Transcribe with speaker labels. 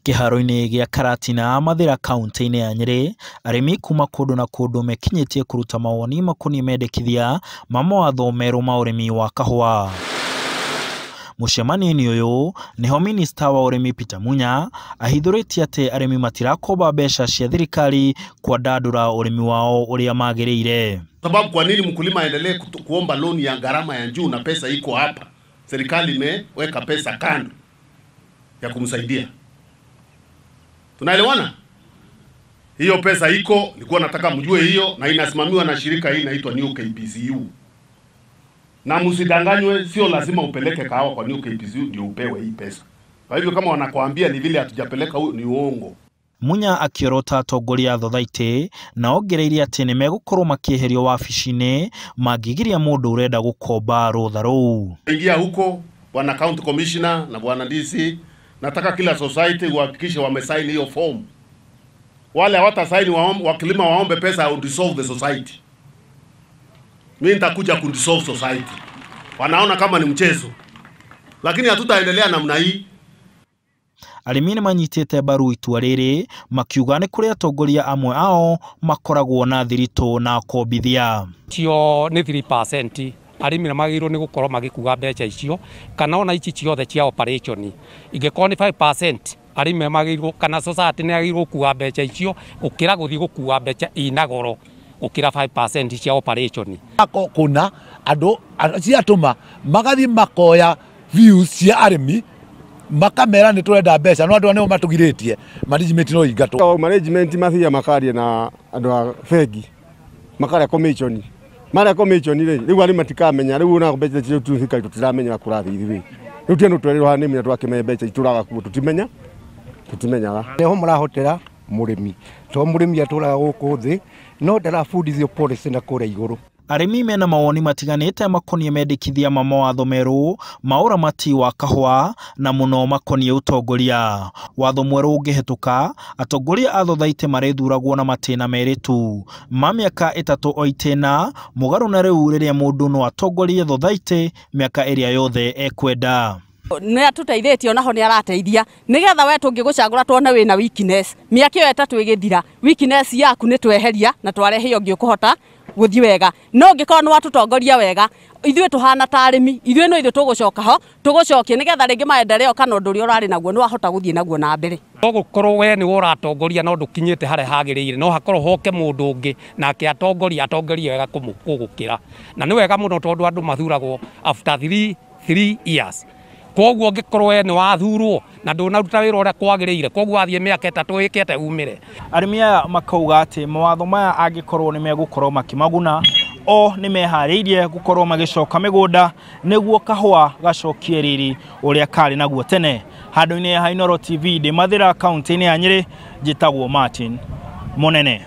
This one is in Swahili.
Speaker 1: Kiharo-ini gĩa Karatina Mathira kaunti-ini ya Nyeri, arĩmi kuma kũndũ na kũndũ mekinyĩtie kũruta mawoni makoniĩ mendekithia ma mawatho merũ ma ũrĩmi wa kahũa. Mũcemanio-inĩ ũyũ nĩho minista wa ũrĩmi Peter Munya ahithũrĩtie atĩ arĩmi matirakomba mbeca cia thirikari kwandandũra ũrĩmi wao ũrĩa magĩrĩire.
Speaker 2: Sababu kwa nini mkulima aendelee kuomba loan ya gharama ya juu na pesa iko hapa? Serikali imeweka pesa kando ya kumsaidia. Tunaelewana? Hiyo pesa iko, nilikuwa nataka mjue hiyo, na inasimamiwa na shirika hii inaitwa New KPCU. Na msidanganywe, sio lazima upeleke kahawa kwa New KPCU ndio upewe hii pesa. Kwa hivyo kama wanakuambia ni vile hatujapeleka, ni uongo.
Speaker 1: Munya akiorota atongoria thothaitĩ na ongereire atĩ nĩ megũkorwo makĩeherio wabici-inĩ mangĩgiria mũndũ ũrenda gũkomba rũtha rũu.
Speaker 2: Ingia huko bwana county commissioner na bwana DC, nataka kila society uhakikishe wamesign hiyo form. Wale hawatasign wakilima waombe pesa au dissolve the society. Mimi nitakuja ku dissolve society. Wanaona kama ni mchezo. Lakini hatutaendelea namna hii.
Speaker 1: Arĩmi nĩ manyitĩte mbaru itua rĩrĩ makiuga nĩ kũrĩ atongoria amwe ao makoragwo na thiritũ na kombithia.
Speaker 3: Cio nĩ 3%. Arĩmi magĩrĩirwo nĩ gũkorwo magĩkuga mbeca icio kana ona ici ciothe cia operation. Ingĩkorwo nĩ 5%, arĩmi magĩrĩirwo kana society nĩ agĩrĩirwo kuga mbeca icio gũkĩra gũthiĩ gũkuga mbeca ina goro gũkĩra 5% cia operation.
Speaker 4: Kuna andũ ciatũma magathi makoya views cia arĩmi makamera nĩ tũrenda mbeca no andũ nĩo matũgirĩtie management no ingatwo.
Speaker 5: Management mathia makaria na andũ a fegi makaria commission mara commission rĩu arĩ matikamenya rĩu ona mbeca cio tuthika tutiramenya kũrathi ithuĩ rĩu teno twerĩrwo hanĩ menya twakĩmenya mbeca itũraga kuo tutimenyaga
Speaker 6: neho mũrahotera mũrĩmi to mũrĩmi atũraga gũkũ thĩ no ndarabundithio policy na kũrĩa igũrũ.
Speaker 1: Arĩmi mena mawoni matiganĩte makoniĩ mendekithia ma mawatho merũ ma ũramati wa kahũa na mũno makoniĩ ũtongoria. Watho mwerũ ũngĩhetũka, atongoria a thothaitĩ marethuragwo na matĩna merĩ tu ma mĩaka 3 o itĩna, mũgarũ na rĩu rĩrĩa mũndũ no atongorie thothaitĩ mĩaka ĩrĩa yothe ekwenda.
Speaker 7: Nĩ atũteithĩtie onaho nĩ arateithia nĩgetha we tũngĩgũcagũra tuone wĩna weakness mĩaka ĩyo 3 ĩgĩthira weakness yaku nĩ tweheria na twarehe ũngĩ ũkũhota gũthiĩ wega. No ũngĩkorwo nĩ watũtongoria wega ithuĩ tũhana ta arĩmi ithuĩ no ithuĩ tũgũcoka ho tũgũcokie nĩgetha rĩngĩ maendeleo kana ũndũ ũrĩa ũrarĩ naguo nĩ wahota gũthiĩ naguo na mbere.
Speaker 3: No gũkorwo we nĩ ũratongoria no ndũkinyĩte harĩa hagĩrĩire no hakorwo hoke mũndũ ũngĩ nake atongoria wega kũgũkĩra na nĩ wega mũno tondũ andũ mathuragwo after 3 years. Koguo ngĩkorwo we nĩ wathurwo na ndũnaruta wĩra ũrĩa kwagĩrĩire koguo athiĩ mĩaka 3 wĩkĩte umĩre.
Speaker 1: Arĩmi aya makauga atĩ mawatho maya angĩkorwo nĩ megũkorwo makĩmaguna o nĩ meharĩirie gũkorwo magĩcoka mĩgũnda nĩguo kahũa gacokie riri ũrĩa karĩ naguo tene. Handũ-inĩ ha Inooro TV ndĩ Mathira kaunti-inĩ ya Nyeri, njĩtagwo Martin Mũnene.